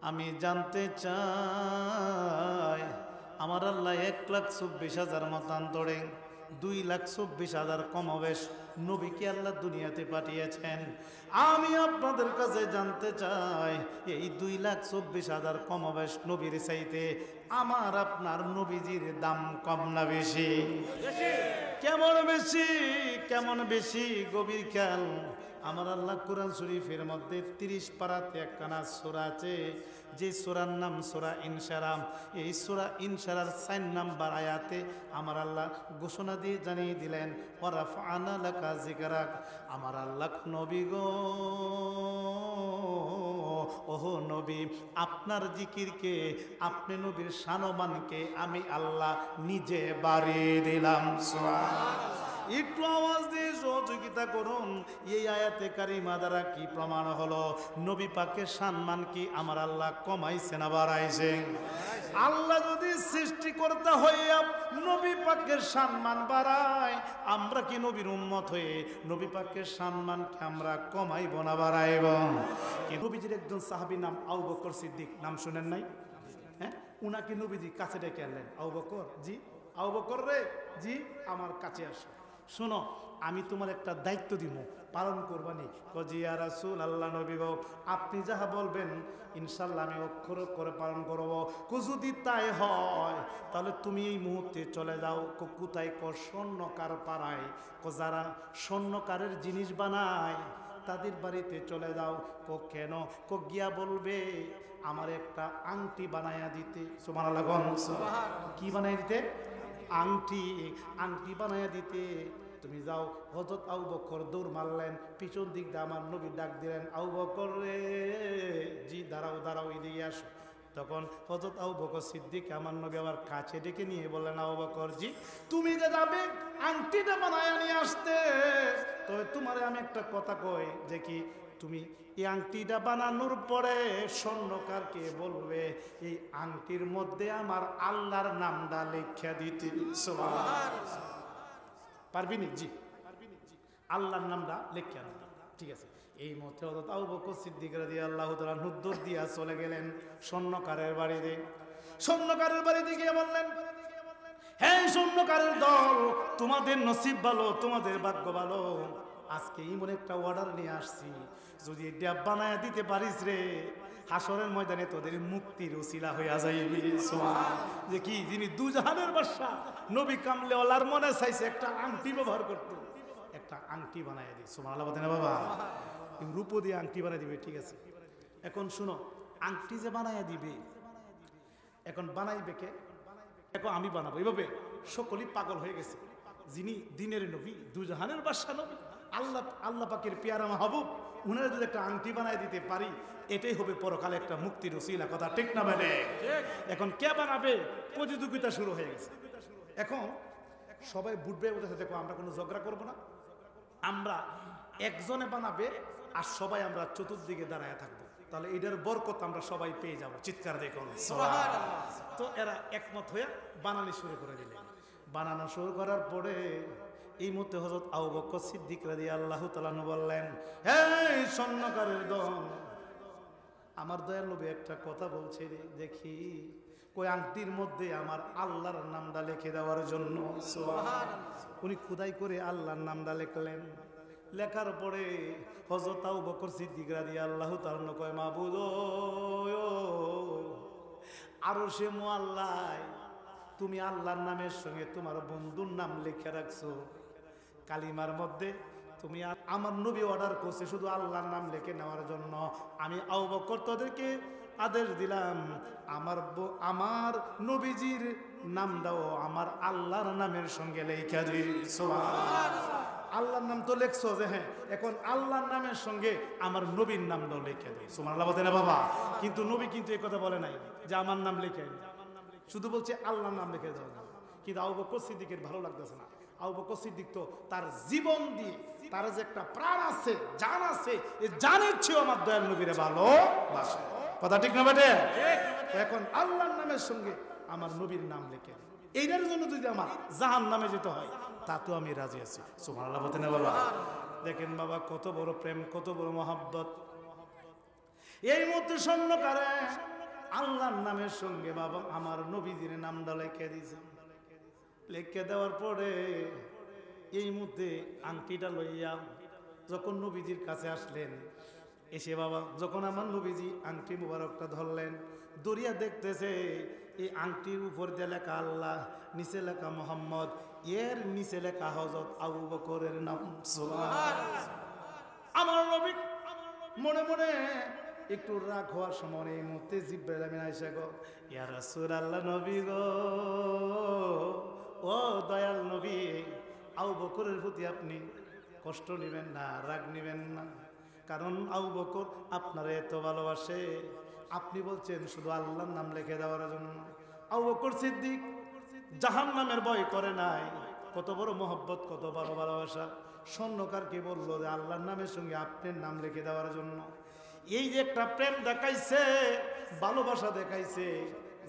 আমি জানতে চাই আমার আল্লাহ 1,24,000 মতান্তরে 2,24,000 কমবেশ নবীকে আল্লাহ দুনিয়াতে পাঠিয়েছেন। আমি আপনাদের কাছে জানতে চাই এই 2,24,000 কমবেশ নবীর চাইতে আমার আপনার নবীজির দাম কম না বেশি? কেমন বেশি? কেমন বেশি? গভীর খেয়াল। আমার আল্লাহ কুরআন শরীফের মধ্যে 30 পারাতে একখানা সূরা আছে, যে সূরার নাম সূরা ইনশিরাহ। এই সূরা ইনশিরাহর 4 নাম্বার আয়াতে আমার আল্লাহ ঘোষণা দিয়ে জানিয়ে দিলেন, ওয়া রাফা'না লাকা যিকরাক। আমার আল্লাহ নবী গো, ওহো নবী, আপনার জিকিরকে, আপনি নবীর শানমানকে আমি আল্লাহ নিজে বাড়িয়ে দিলাম। সুবহানাল্লাহ। একটু আওয়াজ দিয়ে সহযোগিতা করুন। এই আয়াতে কারিমা দ্বারা কি প্রমাণ হলো? নবী পাকের সম্মান কি আমার আল্লাহ কমাইছে না বাড়াইছে? আল্লাহ যদি সৃষ্টিকর্তা হইয়া নবী পাকের সম্মান বাড়ায়, আমরা কি নবীর উম্মত হয়ে নবী পাকের সম্মানকে আমরা কমাইব না বাড়াইব? নবীজির একজন সাহাবী নাম আবু বকর সিদ্দিক, নাম শুনেন নাই? হ্যাঁ, উনাকে নবীজি কাছে ডেকে আনলেন। আবু বকর, জি আবু বকর রে, জি আমার কাছে আসো, শোনো আমি তোমার একটা দায়িত্ব দিব, পালন করবানি। জি ইয়া রাসূল আল্লাহ নবী গো, আপনি যাহা বলবেন ইনশাআল্লাহ আমি অক্ষর করে পালন করব। যদি তাই হয় তাহলে তুমি এই মুহূর্তে চলে যাও। কোথায়? স্বর্ণকার পাড়ায়, যারা স্বর্ণকারের জিনিস বানায় তাদের বাড়িতে চলে যাও। কেন? গিয়া বলবে আমার একটা আংটি বানায়া দিতে। সুবহানাল্লাহ। কি বানায়া দিতে? আংটি। আংটি বানায়া দিতে তুমি যাও। হযরত আবু বকর দৌড় মারলেন, পিছন দিক দিয়ে আমার নবী ডাক দিলেন, আবু বকর রে, জি দাঁড়াও দাঁড়াও, এদিকে আসো। তখন হযরত আবু বকর সিদ্দিক আমার নবী আবার কাছে ডেকে নিয়ে বললেন, আবু বকর জি, তুমি যে যাবে আংটিটা বানায়া নিয়ে আসতে, তবে তোমারে আমি একটা কথা কই, যে কি তুমি এই আংটিটা বানানোর পরে স্বর্ণকারকে বলবে এই আংটির মধ্যে আমার আল্লাহর নামটা লেখা দিতে। সুবহানাল্লাহ। পারবি নি? জি আল্লাহর নামটা লেখা আনবে। ঠিক আছে। এই মতে হযরত আবু বকর সিদ্দিক রাদিয়াল্লাহু তাআলা হুদ্দুর দিয়া চলে গেলেন স্বর্ণকারের বাড়িতে। স্বর্ণকারের বাড়িতে গিয়ে বললেন, হ্যাঁ স্বর্ণকারের দল, তোমাদের নসিব ভালো, তোমাদের ভাগ্য ভালো, আজকে এমন একটা অর্ডার নিয়ে আসছি, যদি এটা বানায় দিতে পারিস রে, হাসরের ময়দানে তোদের মুক্তির উসিলা হইয়া যাইবি। সুবহানাল্লাহ। যে কি, যিনি দুজাহানের বাদশা নবী কামলে ওয়ালার মনে চাইছে একটা আংটি ব্যবহার করতে, একটা আংটি বানায় দিই। সুবহানাল্লাহ বলেন বাবা, রূপো দিয়ে আংটি বানায় দিবে। ঠিক আছে, এখন শুনো, আংটি যে বানায় দিবে, এখন বানাইবে কে? এখন আমি বানাবো। এইভাবে সকলেই পাগল হয়ে গেছে। যিনি দিনের নবী, দুজাহানের বাদশা নবী, আল্লাহ পাকের পেয়ারা মাহবুব, উনারা যদি একটা আংটি বানায় দিতে পারি, এটাই হবে পরকালে একটা মুক্তির উসিলা। কথা ঠিক না মানে? এখন কে বানাবে? প্রতিযোগিতা শুরু হয়ে গেছে। এখন সবাই বুঝবে, ওদের সাথে দেখো আমরা কোনো ঝগড়া করবো না, আমরা একজনে বানাবে আর সবাই আমরা চতুর্দিকে দাঁড়ায় থাকবো, তাহলে এটার বরকত আমরা সবাই পেয়ে যাব। চিৎকার দেখুন। তো এরা একমত হয়ে বানানো শুরু করে দিলেন। বানানো শুরু করার পরে এই মুহূর্তে হযরত আবু বকর সিদ্দিক রাদিয়াল্লাহু তাআলা বললেন, এই স্বর্ণকারের দল, আমার দয়াল নবী একটা কথা বলছে রে, দেখি কই আংটির মধ্যে আমার আল্লাহর নামটা লিখে দেওয়ার জন্য। সুবহানাল্লাহ। উনি খোদাই করে আল্লাহর নামটা লিখলেন। লেখার পরে হযরত আবু বকর সিদ্দিক রাদিয়াল্লাহু তাআলা কয়, মাবুদ আরশে মুআল্লায় তুমি আল্লাহর নামের সঙ্গে তোমার বন্ধুর নাম লিখে রাখছো, কালিমার মধ্যে তুমি আমার নবী অর্ডার করছে শুধু আল্লাহর নাম লিখে নেওয়ার জন্য। আমি আবু বকর তোদেরকে আদেশ দিলাম, আমার নবীজির নামটাও আমার আল্লাহর নামের সঙ্গে লেখা দিই। সুবহানাল্লাহ। আল্লাহর নাম তো লেখছো, যে হ্যাঁ, এখন আল্লাহর নামের সঙ্গে আমার নবীর নামটাও লিখে দিই। সুবহানাল্লাহ বলতে না বাবা? কিন্তু নবী কিন্তু এই কথা বলে নাই যে আমার নাম লিখে, শুধু বলছে আল্লাহর নাম লিখে দেওয়া যাবে। কিন্তু আবু বকর সিদ্দিকের ভালো লাগতেছে না। আবু বকর সিদ্দিক তো তার জীবন দিয়ে, তার যে একটা প্রাণ আছে, জান আছে, এই জানের চেয়েও আমার দয়াল নবীরে ভালোবাসে। কথা ঠিক না বেটে? এখন আল্লাহর নামের সঙ্গে আমার নবীর নাম লিখে, এইটার জন্য যদি আমার জাহান্নামে যেতে হয় তাতেও আমি রাজি আছি। সুবহানাল্লাহ বলতে না বাবা? দেখেন বাবা, কত বড় প্রেম, কত বড় মহব্বত। এই মুহূর্তে স্বর্ণকারে আল্লাহর নামের সঙ্গে বাবা আমার নবীজির নামটা লিখে দিয়েছে। লিখে দেওয়ার পরে এই মুহূর্তে আংটিটা লইয়া যখন নবীজির কাছে আসলেন, এসে বাবা যখন আমার নবীজি আংটি মুবারকটা ধরলেন, দরিয়া দেখতেছে এই আংটির উপর দিয়ে লেখা আল্লাহ, নিচে লেখা মোহাম্মদ, এর নিচে লেখা হযরত আবু বকরের নাম। সুবহানাল্লাহ। আমার নবী মনে মনে একটু রাগ হওয়ার সময় এই মুহূর্তে জিব্রাইল আমিন আয়েশা গো, ইয়া রাসূলুল্লাহ, নবী গো, ও দয়াল নবী, আবু বকরের প্রতি আপনি কষ্ট নেবেন না, রাগ নেবেন না, কারণ আবু বকর আপনারা এত ভালোবাসে। আপনি বলছেন শুধু আল্লাহর নাম লিখে দেওয়ার জন্য। আবু বকর সিদ্দিক জাহান্নামের ভয় করে নাই। কত বড় মহব্বত, কত বড় ভালোবাসা। স্বর্ণকারকে বললো যে আল্লাহর নামের সঙ্গে আপনার নাম লিখে দেওয়ার জন্য। এই যে একটা প্রেম দেখাইছে, ভালোবাসা দেখাইছে,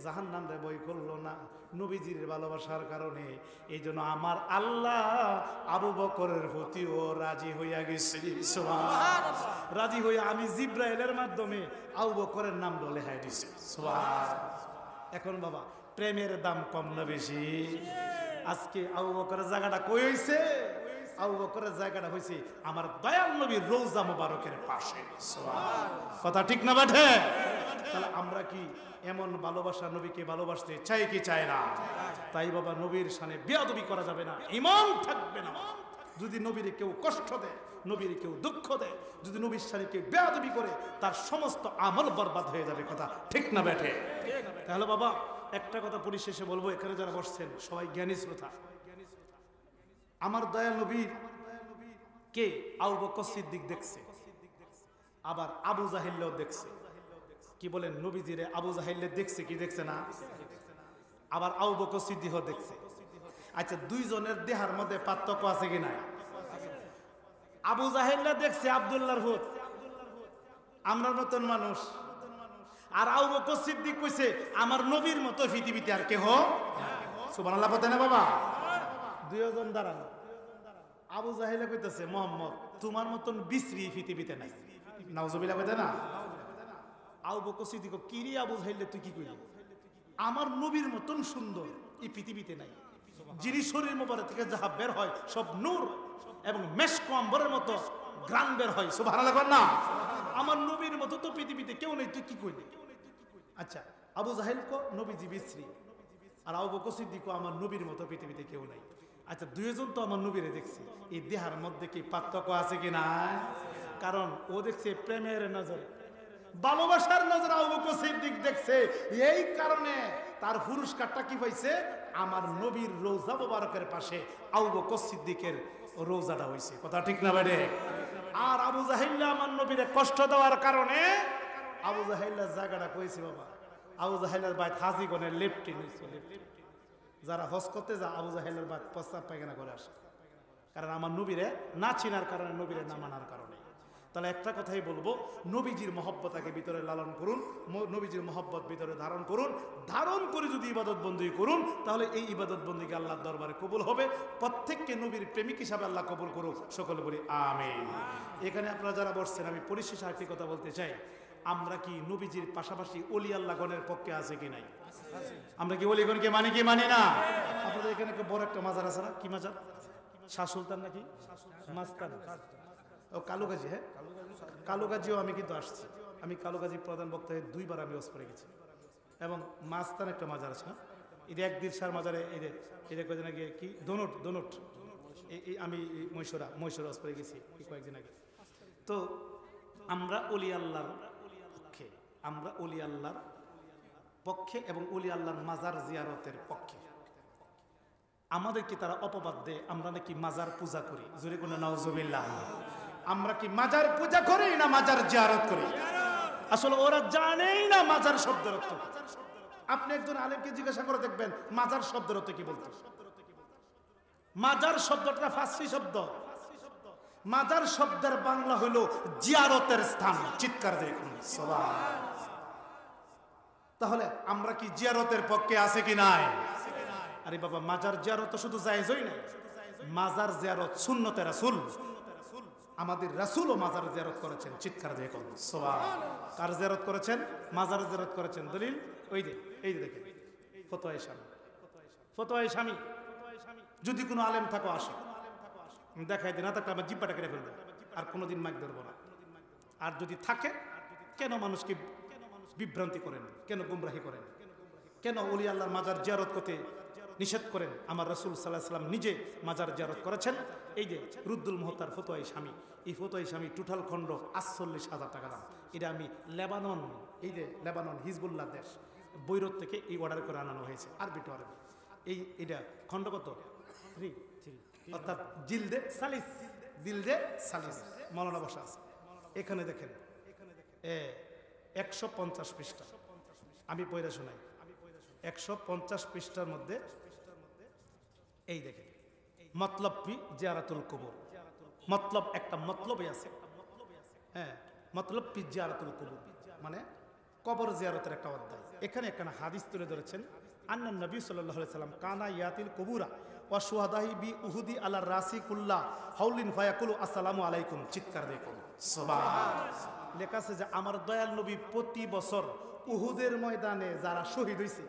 জাহান্নামে ভয় করলো না নবীজির ভালোবাসার কারণে। এই জন্য আমার আল্লাহ আবু বকরের প্রতিও রাজি হইয়া গেছে। সুবহানাল্লাহ। রাজি হইয়া আমি জিব্রাইলের মাধ্যমে আবু বকরের নাম লেখাই দিছি। সুবহানাল্লাহ। এখন বাবা প্রেমের দাম কম না বেশি? আজকে আবু বকরের জায়গাটা কই হইছে? আবু বকরের জায়গাটা হইছে আমার দয়াল নবীর রওজা মুবারকের পাশে। সুবহানাল্লাহ। কথা ঠিক না বাঠে? তাহলে আমরা কি এমন ভালোবাসা নবীকে ভালোবাসতে চাই কি চাই না? তাই বাবা নবীর শানে বেয়াদবি করা যাবে না, ঈমান থাকবে না। যদি নবীর কেউ কষ্ট দেয়, নবীর কেউ দুঃখ দেয়, যদি নবীর শানে কেউ বেয়াদবি করে, তার সমস্ত আমল বরবাদ হয়ে যাবে। কথা ঠিক না বেঠে? তাহলে বাবা একটা কথা পরিশেষে বলবো, এখানে যারা বসছেন সবাই জ্ঞানী শ্রোতা। আমার দয়াল নবীর কে আবু বকর সিদ্দিক দেখছে, আবার আবু জাহেলও দেখছে। কি বলেন? নবীজিরে আবু জাহেলে দেখছে কি দেখছে না? আবার আবু বকর সিদ্দিকও দেখছে। আচ্ছা, দুইজনের দেহার মধ্যে পার্থক্য আছে কি না? আবু জাহেলরা দেখছে আব্দুল্লাহর ভূত, আমরা নতুন মানুষ। আর আবু বকর সিদ্দিক কইছে আমার নবীর মতো পৃথিবীতে আর কেহ। সুবহানাল্লাহ বলতে না বাবা? দুইজন দাঁড়ান। আবু জাহেলে কইতেছে মোহাম্মদ তোমার মতন বিশ্রী পৃথিবীতে নাই। নাউজুবিল্লাহ বলতে না? আবু বকর সিদ্দিক কি রে আবু জাহেল, তুই কি কইলি? আমার নবীর মতন সুন্দর এই পৃথিবীতে নাই। যিনি শরীর মোবারক থেকে যাহা বের হয় সব নূর এবং মেশক আম্বরের মতো গ্রান বের হয়। সুবহানাল্লাহ না? আমার নবীর মতো তো পৃথিবীতে কেউ নেই, তুই কি কইলি? আচ্ছা, আবু জাহেল কো নবীজি বিশ্রী, আর আবু বকর সিদ্দিক কো আমার নবীর মতো পৃথিবীতে কেউ নাই। আচ্ছা, দুইজন তো আমার নবীরে দেখছি, এই দেহার মধ্যে কি পার্থক্য আছে কি না? কারণ ও দেখছে প্রেমের নজরে, ভালোবাসার নজরে আবু বকর সিদ্দিক দেখছে। এই কারণে তার পুরস্কারটা কি পাইছে? আমার নবীর রওজা মুবারকের পাশে আবু বকর সিদ্দিকের রওজাটা হইছে। কথা ঠিক না বাইরে? আর আবু জাহেল আমার নবীরে কষ্ট দেওয়ার কারণে আবু জাহেলের জায়গাটা কইছে বাবা। আবু জাহেলের বাইত হাজিগণের লেফটি নিচে, যারা হজ করতে যা আবু জাহেলের বাইত প্রস্তাব পায়খানা করে আসে, কারণ আমার নবীরে না চিনার কারণে, নবীরে না মানার কারণে। তাহলে একটা কথাই বলবো, নবীজির মহব্বতকে ভিতরে লালন করুন, নবীজির মহব্বত ভিতরে ধারণ করুন। ধারণ করে যদি ইবাদত বন্দী করুন, তাহলে এই ইবাদত বন্দীকে আল্লাহর দরবারে কবুল হবে। প্রত্যেককে নবীর প্রেমিক হিসাবে আল্লাহ কবুল করুক। সকলে বলি আমিন। এখানে আপনারা যারা বসছেন, আমি পরিশেষে আরেকটি কথা বলতে চাই। আমরা কি নবীজির পাশাপাশি ওলি আল্লাহগণের পক্ষে আছে কি নাই? আমরা কি ওলিগণকে মানি কি মানি না? আপনাদের এখানে বড় একটা মাজার আছে না? কি মাজার? শাহ সুলতান নাকি মাস্তান? ও কালুগাজী। হ্যাঁ, কালুগাজীও আমি কিন্তু আসছি। আমি কালুগাজী প্রধান বক্তা হয়ে 2 বার আমি ওয়াজ করে গেছি। এবং মাস্তান একটা মাজার আছে না, এটা একদিন সার মাজারে, এটা কয়েকদিন আগে কি দোনট এই আমি মহীশূরা ওয়াজ করে গেছি কয়েকদিন আগে। তো আমরা ওলি আল্লাহর পক্ষে, আমরা ওলি আল্লাহর পক্ষে এবং ওলি আল্লাহর মাজার জিয়ারতের পক্ষে। আমাদেরকে তারা অপবাদ দেয় আমরা নাকি মাজার পূজা করি। জোরে কোন নাউজুবিল্লাহ। আমরা কি মাজার পূজা করি না মাজার জিয়ারত করি? আসলে ওরা জানেই না মাজার শব্দের অর্থ। আপনি একজন আলেমকে জিজ্ঞাসা করে দেখবেন মাজার শব্দের অর্থ কি বলতে। মাজার শব্দটা ফার্সি শব্দ। মাজার শব্দের বাংলা হলো জিয়ারতের স্থান। চিৎকার দেখুন সুবহানাল্লাহ। তাহলে আমরা কি জিয়ারতের পক্ষে আছে কি নাই? আরে বাবা, মাজার জিয়ারত শুধু জায়েজই নাই, মাজার জিয়ারত সুন্নতে রাসূল। আমাদের রাসূলও মাজার জিয়ারত করেছেন। চিৎকার দিয়ে কোন সুবহানাল্লাহ। কার জিয়ারত করেছেন? মাজার জিয়ারত করেছেন। দলিল ওই যে, এই যে দেখেন ফতোয়া স্বামী, ফতোয়া স্বামী। যদি কোনো আলেম থাকো আসো, দেখাই দিন, না থাকলে আমার জিব্বাটা কেটে ফেলবে, আর কোনোদিন মাইক ধরবো না। আর যদি থাকে, কেন মানুষকে বিভ্রান্তি করেন, কেন গুমরাহি করেন, কেন ওলি আল্লাহর মাজার জিয়ারত করতে নিষেধ করেন? আমার রাসূল সাল্লাল্লাহু আলাইহি ওয়াসাল্লাম নিজে মাজার জিয়ারত করেছেন। এই যে রুদ্দুল মুহতার ফতোয়া স্বামী, এই ফতোয়া স্বামী টোটাল খণ্ড 48,000 টাকা দাম। এটা আমি লেবানন, এই যে লেবানন হিজবুল্লাহ দেশ, বৈরত থেকে এই অর্ডার করে আনানো হয়েছে, আরবি টু আরবি। এটা খণ্ড কত? 3, অর্থাৎ জিলদে সালিস, জিলদে সালিস মাওলানা বসা আছে। এখানে দেখেন 150 পৃষ্ঠা, আমি পড়ে শোনাই। 150 পৃষ্ঠার মধ্যে এই দেখেন মতলব ফি জিয়ারাতুল কবর। মতলব একটা মতলবই আছে, হ্যাঁ, মতলব ফি জিয়ারাতুল কবর মানে কবর জিয়ারতের একটা অধ্যায়। এখানে একখানা হাদিস তুলে ধরেছেন, আন্নান নবী সাল্লাল্লাহু আলাইহি সাল্লাম কানা ইয়াতিল কবুরা ওয়া শুহাদাহি বি উহুদি আলা রাসি কুল্লা হাউলিন ফায়াকুলু আসসালামু আলাইকুম। চিৎকার দেখুন সুবহানাল্লাহ। লেখা আছে যে আমার দয়াল নবী প্রতি বছর উহুদের ময়দানে যারা শহীদ হয়েছে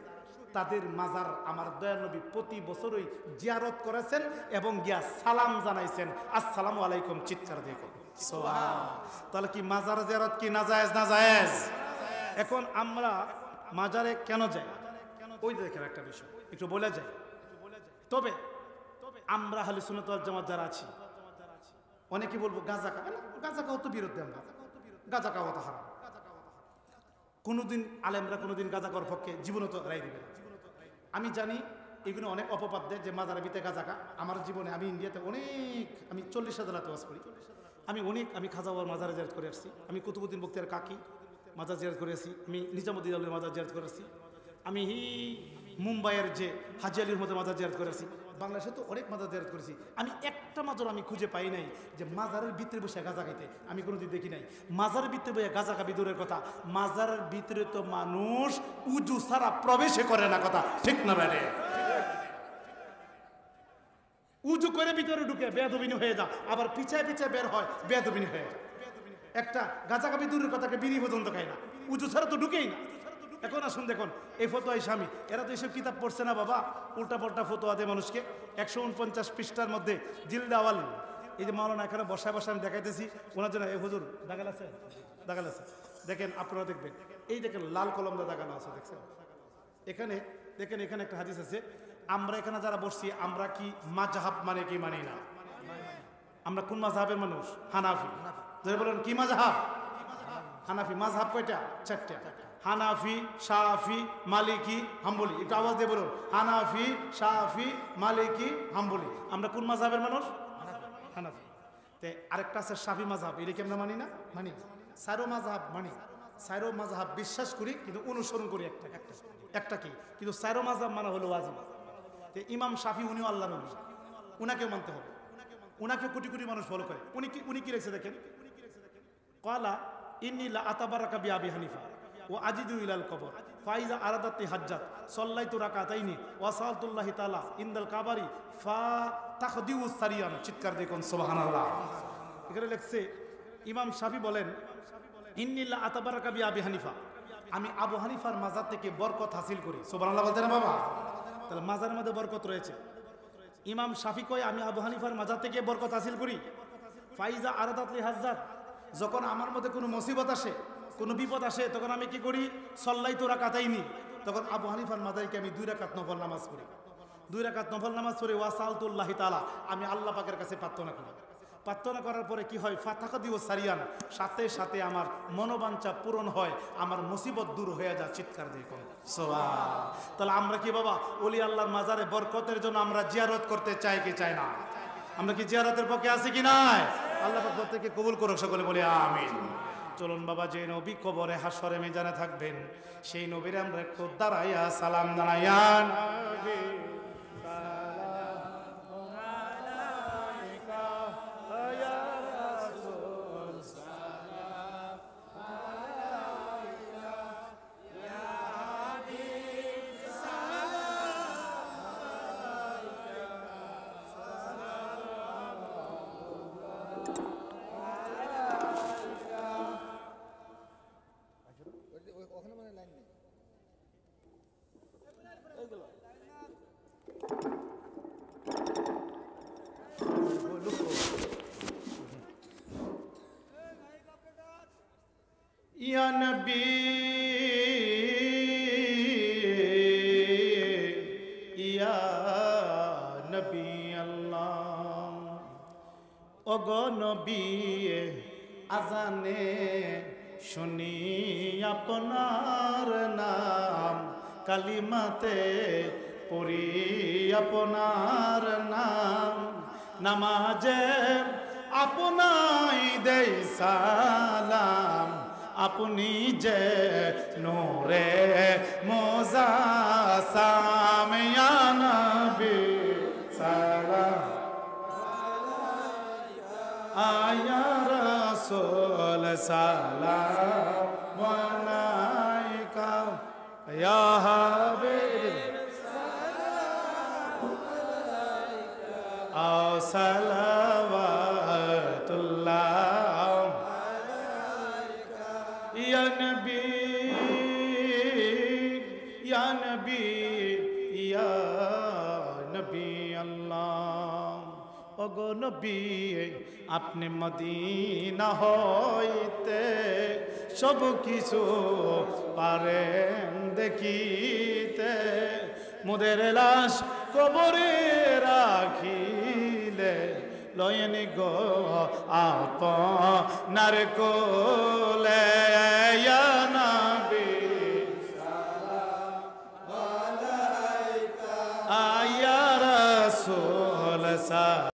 তাদের মাজার আমার দয়াল নবী প্রতি বছরই জিয়ারত করেছেন এবং গিয়া সালাম জানাইছেন, আসসালামু আলাইকুম। চিৎকার দেখুন সুবহানাল্লাহ। তাহলে কি মাজার জিয়ারত কি নাজায়েজ? নাজায়েজ। এখন আমরা মাজারে কেন যাই? ওই দেখেন একটা বিষয় একটু বলে যাই। তবে আমরা আহলে সুন্নাত ওয়াল জামাত যারা আছি, অনেকে বলবো গাঁজা খাওয়া, গাঁজা খাওয়া তো বিরুদ্ধে, আমরা গাঁজা খাওয়া তো হারাম। কোনোদিন আলেমরা কোনোদিন গাঁজা খাওয়ার পক্ষে জীবনে তো রায় দিবে না। আমি জানি এগুলো অনেক অপবাদ দেয় যে মাজারের ভিতরে গাঁজা খা। আমার জীবনে আমি ইন্ডিয়াতে অনেক, আমি 40,000 রাতে ওয়াজ করি, আমি খাজা বাবার মাজারে জিয়ারত করে আসছি, আমি কুতুবউদ্দিন বখতিয়ার কাকি মাজার জিয়ারত করে আসছি, আমি নিজামুদ্দিন আউলিয়ার মাজার জিয়ারত করে আসছি, আমি মুম্বাইয়ের যে হাজি আলীর মধ্যে মাজার জিয়ারত করেছি, বাংলাদেশে তো অনেক মাজার জিয়ারত করেছি। আমি একটা মাজার আমি খুঁজে পাই নাই যে মাজারের ভিতরে বসে গাঁজা খাইতে, আমি কোনোদিন দেখি নাই। মাজারের ভিতরে বসে গাঁজা খাবি দূরের কথা, মাজারের ভিতরে তো মানুষ উজু ছাড়া প্রবেশে করে না, কথা ঠিক না বেরে? উজু করে ভিতরে ঢুকে বেয়াদবিনী হয়ে যা, আবার পিছায় পিছায় বের হয় বেয়াদবিনী হয়ে যা। একটা গাঁজা খাবি দূরের কথাকে বিড়ি পর্যন্ত খায় না, উজু ছাড়া তো ঢুকেই না। এখন আসুন দেখুন এই ফতোয়া স্বামী, এরা তো এইসব কিতাব পড়ছে না বাবা, উল্টা পাল্টা ফতোয়া দেয় মানুষকে। 149 পৃষ্ঠার মধ্যে জিলদাওয়াল, এই যে মাওলানা এখানে বসায় বসে আমি দেখাইতেছি ওনার জন্য। এই হুজুর দাগাল আছে, দাগাল আছে, দেখেন আপনারা দেখবেন, এই দেখেন লাল কলম দিয়ে দাগানো আছে, দেখছেন? এখানে দেখেন, এখানে একটা হাদিস আছে। আমরা এখানে যারা বসছি আমরা কি মাযহাব মানে কি মানি না? আমরা কোন মাযহাবের মানুষ? হানাফি। ধরে বলেন কি মাযহাব? হানাফি। মাযহাব কয়টা? 4টা, হানাফি, শাফি, মালিকি, হাম্বলি। একটু আওয়াজ দিয়ে বলুন, হানাফি, শাফি, মালিকি, হাম্বলি। আমরা কোন মাযহাবের মানুষ? হানাফি। তে আরেকটা আছে শাফি মাযহাব, এটা কি আমরা মানি না? মানি। চারো মাযহাব মানি, চারো মাযহাব বিশ্বাস করি কিন্তু অনুসরণ করি একটা কি, কিন্তু চারো মাযহাব মানা হলো ওয়াজিব। তে ইমাম শাফি উনিও আল্লাহর নবী, উনাকেও মানতে হবে, উনাকেও কোটি কোটি মানুষ ফলো করে। উনি কি রেখেছে দেখেন, ক্বালা ইন্নী লা আতাবারাকা বিআবি হানিফা ও আজিদু ইলাল কবর ফাইজা আরাদাতি হাজ্জাত সাল্লাইতু রাকাতাইনি ওয়া সালাতুল্লাহি তাআলা ইনদাল কাবারি ফা তাখদিউ সারিয়ান। চিৎকার দেখুন সুবহানাল্লাহ। এখানে লেখছে ইমাম শাফি বলেন, ইন্নী লা আতাবারাকা বিআবি হানিফা, আমি আবু হানিফার মাজার থেকে বরকত হাসিল করি। সুবহানাল্লাহ বলতে না বাবা? তাহলে মাজারের মধ্যে বরকত রয়েছে। ইমাম শাফি কয় আমি আবু হানিফার মাজার থেকে বরকত হাসিল করি। ফাইজা আরাদাতলি হাজ্জাত, যখন আমার মধ্যে কোনো মুসিবত আসে, কোনো বিপদ আসে, তখন আমি কি করি? সাল্লাইতু রাকাতাইনি, তখন আবু হানিফার মাজারকে আমি 2 রাকাত নফল নামাজ পড়ি। 2 রাকাত নফল নামাজ পড়ে ওয়া সালাতুল্লাহি তাআলা, আমি আল্লাহ পাকের কাছে প্রার্থনা করি। প্রার্থনা করার পরে কি হয়? ফাতাকাদিউ সারিয়ান, সাথে সাথে আমার মনোবাঞ্ছা পূরণ হয়, আমার মুসিবত দূর হয়ে যায়। চিৎকার দিয়ে কোন সুবহানাল্লাহ। তাহলে আমরা কি বাবা ওলি আল্লাহর মাজারে বরকতের জন্য আমরা জিয়ারত করতে চাই কি চাই না? আমরা কি জিয়ারতের পক্ষে আছি কি নাই? আল্লাহ পাক প্রত্যেককে কবুল করুক, সকলে বলি আমিন। চলুন বাবা, যে নবী কবরে হাসরে মিজানে থাকবেন সেই নবীর আমরা একটু দাঁড়াইয়া সালাম জানাইয়ান। ইয়া নবী ইয়া নবী আল্লাহ, ওগো নবী আজানে শুনি আপনার নাম, কালিমাতে পড়ি আপনার নাম, নামাজে আপনাই দেই সালাম, আপনি যে নূরে মুজাসসাম, ইয়া নবী সালাম আয়া রাসূল সালাম আলাইকা, ইয়া হাবিব সালাওয়াতুল্লাহ ইয়া নবী ইয়া নবী ইয়া নবী আল্লাহ, ওগো নবী আপনি মদিনা হইতে সব কিছু পারেন দেখিতে, মোদের লাশ কবরে রাখিলে লয়েন গো আপনার কোলে, ইয়া নবী সালাম আলাইকা, ইয়া রাসূল সালাম